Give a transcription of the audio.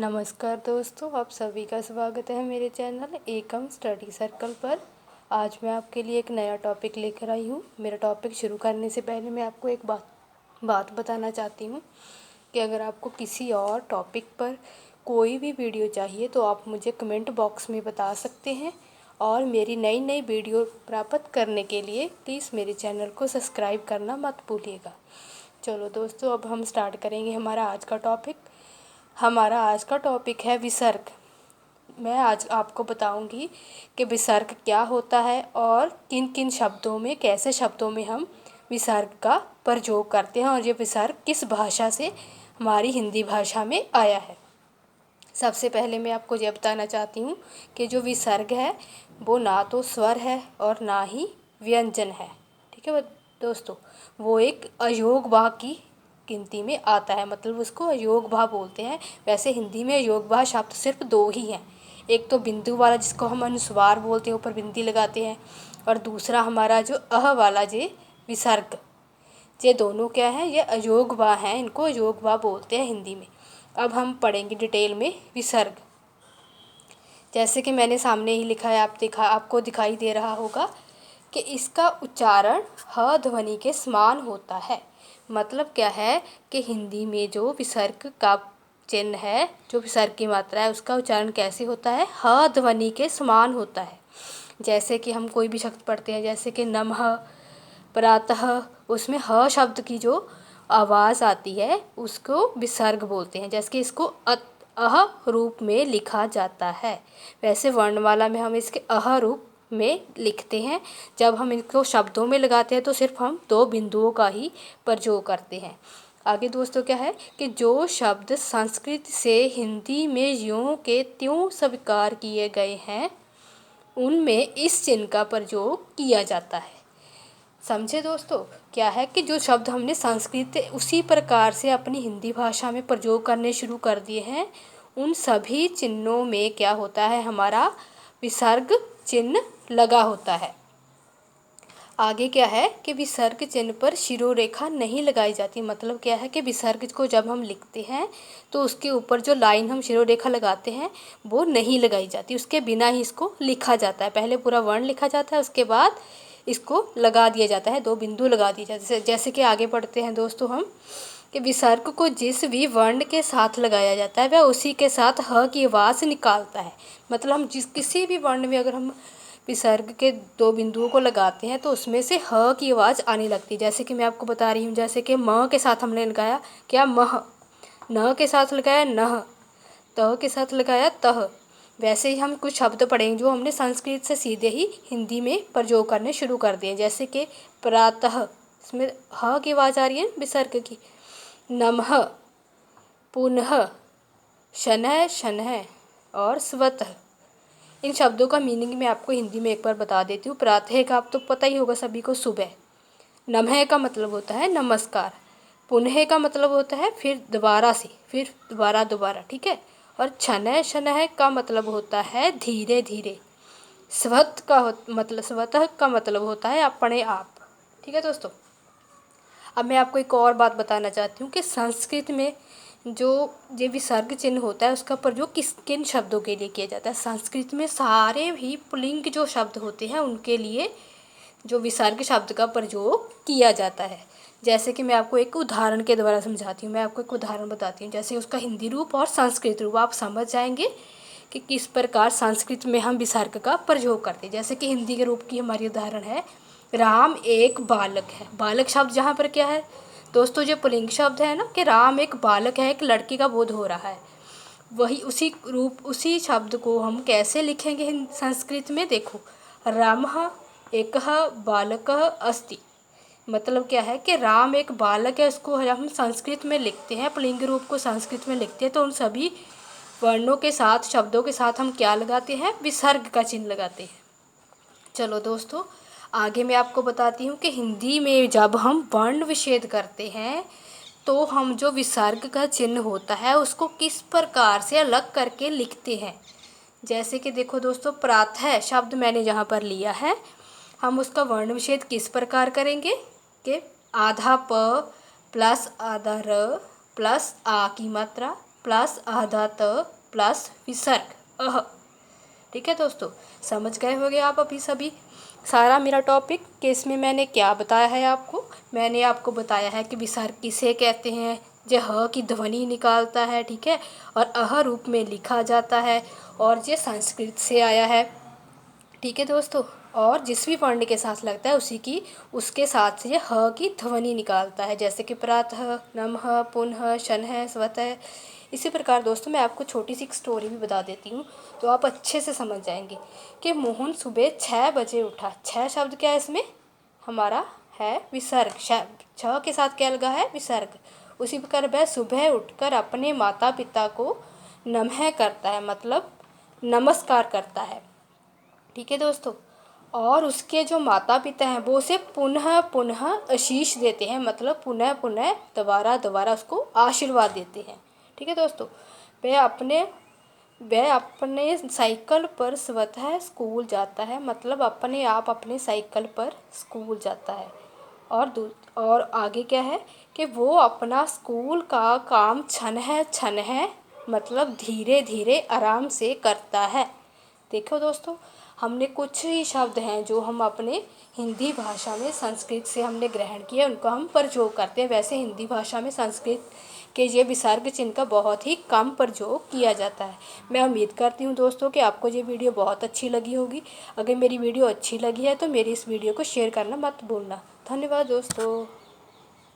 नमस्कार दोस्तों, आप सभी का स्वागत है मेरे चैनल एकम स्टडी सर्कल पर। आज मैं आपके लिए एक नया टॉपिक लेकर आई हूँ। मेरा टॉपिक शुरू करने से पहले मैं आपको एक बात बताना चाहती हूँ कि अगर आपको किसी और टॉपिक पर कोई भी वीडियो चाहिए तो आप मुझे कमेंट बॉक्स में बता सकते हैं। और मेरी नई नई वीडियो प्राप्त करने के लिए प्लीज़ मेरे चैनल को सब्सक्राइब करना मत भूलिएगा। चलो दोस्तों, अब हम स्टार्ट करेंगे हमारा आज का टॉपिक। हमारा आज का टॉपिक है विसर्ग। मैं आज आपको बताऊंगी कि विसर्ग क्या होता है और किन किन शब्दों में, कैसे शब्दों में हम विसर्ग का प्रयोग करते हैं और ये विसर्ग किस भाषा से हमारी हिंदी भाषा में आया है। सबसे पहले मैं आपको ये बताना चाहती हूँ कि जो विसर्ग है वो ना तो स्वर है और ना ही व्यंजन है। ठीक है दोस्तों, वो एक अयोग वाह की गिनती में आता है, मतलब उसको अयोग भाव बोलते हैं। वैसे हिंदी में अयोग भाव शब्द सिर्फ दो ही हैं। एक तो बिंदु वाला जिसको हम अनुस्वार बोलते हैं, ऊपर बिंदी लगाते हैं, और दूसरा हमारा जो अह वाला जे विसर्ग। ये दोनों क्या है, ये अयोग भाव हैं, इनको अयोग भाव बोलते हैं हिंदी में। अब हम पढ़ेंगे डिटेल में विसर्ग। जैसे कि मैंने सामने ही लिखा है, आपको दिखाई दे रहा होगा कि इसका उच्चारण ह ध्वनि के समान होता है। मतलब क्या है कि हिंदी में जो विसर्ग का चिन्ह है, जो विसर्ग की मात्रा है, उसका उच्चारण कैसे होता है, ह ध्वनि के समान होता है। जैसे कि हम कोई भी शब्द पढ़ते हैं, जैसे कि नमः, प्रातः, उसमें ह शब्द की जो आवाज़ आती है उसको विसर्ग बोलते हैं। जैसे कि इसको अह रूप में लिखा जाता है, वैसे वर्णमाला में हम इसके अह रूप में लिखते हैं। जब हम इनको शब्दों में लगाते हैं तो सिर्फ हम दो बिंदुओं का ही प्रयोग करते हैं। आगे दोस्तों क्या है कि जो शब्द संस्कृत से हिंदी में यों के त्यों स्वीकार किए गए हैं उनमें इस चिन्ह का प्रयोग किया जाता है। समझे दोस्तों, क्या है कि जो शब्द हमने संस्कृत उसी प्रकार से अपनी हिंदी भाषा में प्रयोग करने शुरू कर दिए हैं, उन सभी चिन्हों में क्या होता है, हमारा विसर्ग चिन्ह लगा होता है। आगे क्या है कि विसर्ग चिन्ह पर शिरोरेखा नहीं लगाई जाती। मतलब क्या है कि विसर्ग को जब हम लिखते हैं तो उसके ऊपर जो लाइन हम शिरोरेखा लगाते हैं वो नहीं लगाई जाती, उसके बिना ही इसको लिखा जाता है। पहले पूरा वर्ण लिखा जाता है, उसके बाद इसको लगा दिया जाता है, दो बिंदु लगा दिए जाते हैं। जैसे कि आगे पढ़ते हैं दोस्तों हम कि विसर्ग को जिस भी वर्ण के साथ लगाया जाता है वह उसी के साथ ह की आवाज़ निकालता है। मतलब हम किसी भी वर्ण में अगर हम विसर्ग के दो बिंदुओं को लगाते हैं तो उसमें से ह की आवाज़ आने लगती है। जैसे कि मैं आपको बता रही हूँ, जैसे कि म के साथ हमने लगाया क्या, मह, न के साथ लगाया नह, त के साथ लगाया तह। वैसे ही हम कुछ शब्द पढ़ेंगे जो हमने संस्कृत से सीधे ही हिंदी में प्रयोग करने शुरू कर दिए। जैसे कि प्रातः, इसमें ह की आवाज़ आ रही है विसर्ग की। नमः, पुनः, शनः शनः और स्वतः। इन शब्दों का मीनिंग मैं आपको हिंदी में एक बार बता देती हूँ। प्रातः का आप तो पता ही होगा सभी को, सुबह। नमः का मतलब होता है नमस्कार। पुनः का मतलब होता है फिर दोबारा से, फिर दोबारा, ठीक है। और शनः शनः का मतलब होता है धीरे धीरे। स्वतः का मतलब होता है अपने आप। ठीक है दोस्तों, अब मैं आपको एक और बात बताना चाहती हूँ कि संस्कृत में जो ये विसर्ग चिन्ह होता है उसका प्रयोग किन शब्दों के लिए किया जाता है। संस्कृत में सारे ही पुल्लिंग जो शब्द होते हैं उनके लिए जो विसर्ग शब्द का प्रयोग किया जाता है। जैसे कि मैं आपको एक उदाहरण के द्वारा समझाती हूँ। मैं आपको एक उदाहरण बताती हूँ, जैसे उसका हिंदी रूप और संस्कृत रूप आप समझ जाएंगे कि किस प्रकार संस्कृत में हम विसर्ग का प्रयोग करते हैं। जैसे कि हिंदी के रूप की हमारी उदाहरण है, राम एक बालक है। बालक शब्द जहाँ पर क्या है दोस्तों, जो पुल्लिंग शब्द है ना, कि राम एक बालक है, एक लड़के का बोध हो रहा है। वही उसी शब्द को हम कैसे लिखेंगे संस्कृत में, देखो, रामः एकः बालकः अस्ति। मतलब क्या है कि राम एक बालक है, उसको हम संस्कृत में लिखते हैं, पुल्लिंग रूप को संस्कृत में लिखते हैं तो उन सभी वर्णों के साथ, शब्दों के साथ हम क्या लगाते हैं, विसर्ग का चिन्ह लगाते हैं। चलो दोस्तों, आगे मैं आपको बताती हूँ कि हिंदी में जब हम वर्ण विच्छेद करते हैं तो हम जो विसर्ग का चिन्ह होता है उसको किस प्रकार से अलग करके लिखते हैं। जैसे कि देखो दोस्तों, प्रातः शब्द मैंने जहाँ पर लिया है, हम उसका वर्ण विच्छेद किस प्रकार करेंगे कि आधा प प्लस आधा र प्लस आ की मात्रा प्लस आधा त प्लस विसर्ग अह। ठीक है दोस्तों, समझ गए होंगे आप अभी सभी सारा मेरा टॉपिक कि इसमें मैंने क्या बताया है आपको। मैंने आपको बताया है कि विसर्ग किसे कहते हैं, जो ह की ध्वनि निकालता है, ठीक है, और अह रूप में लिखा जाता है, और ये संस्कृत से आया है। ठीक है दोस्तों, और जिस भी वर्ण के साथ लगता है उसके साथ से ये ह की ध्वनि निकालता है, जैसे कि प्रातः, नमः, पुनः, शनः, स्वतः। इसी प्रकार दोस्तों मैं आपको छोटी सी एक स्टोरी भी बता देती हूँ, तो आप अच्छे से समझ जाएंगे कि मोहन सुबह 6 बजे उठा। 6 शब्द क्या है इसमें हमारा है विसर्ग, छ के साथ क्या लगा है विसर्ग। उसी प्रकार वह सुबह उठकर अपने माता पिता को नमः करता है, मतलब नमस्कार करता है। ठीक है दोस्तों, और उसके जो माता पिता हैं वो उसे पुनः पुनः आशीष देते हैं, मतलब पुनः पुनः दोबारा दोबारा उसको आशीर्वाद देते हैं। ठीक है दोस्तों, वह अपने साइकिल पर स्वतः स्कूल जाता है, मतलब अपने आप अपने साइकिल पर स्कूल जाता है। और आगे क्या है कि वो अपना स्कूल का काम छन है, मतलब धीरे धीरे आराम से करता है। देखो दोस्तों, हमने कुछ ही शब्द हैं जो हम अपने हिंदी भाषा में संस्कृत से हमने ग्रहण किए, उनको हम प्रयोग करते हैं। वैसे हिंदी भाषा में संस्कृत के ये विसर्ग चिन्ह का बहुत ही कम प्रयोग किया जाता है। मैं उम्मीद करती हूँ दोस्तों कि आपको ये वीडियो बहुत अच्छी लगी होगी। अगर मेरी वीडियो अच्छी लगी है तो मेरी इस वीडियो को शेयर करना मत भूलना। धन्यवाद दोस्तों।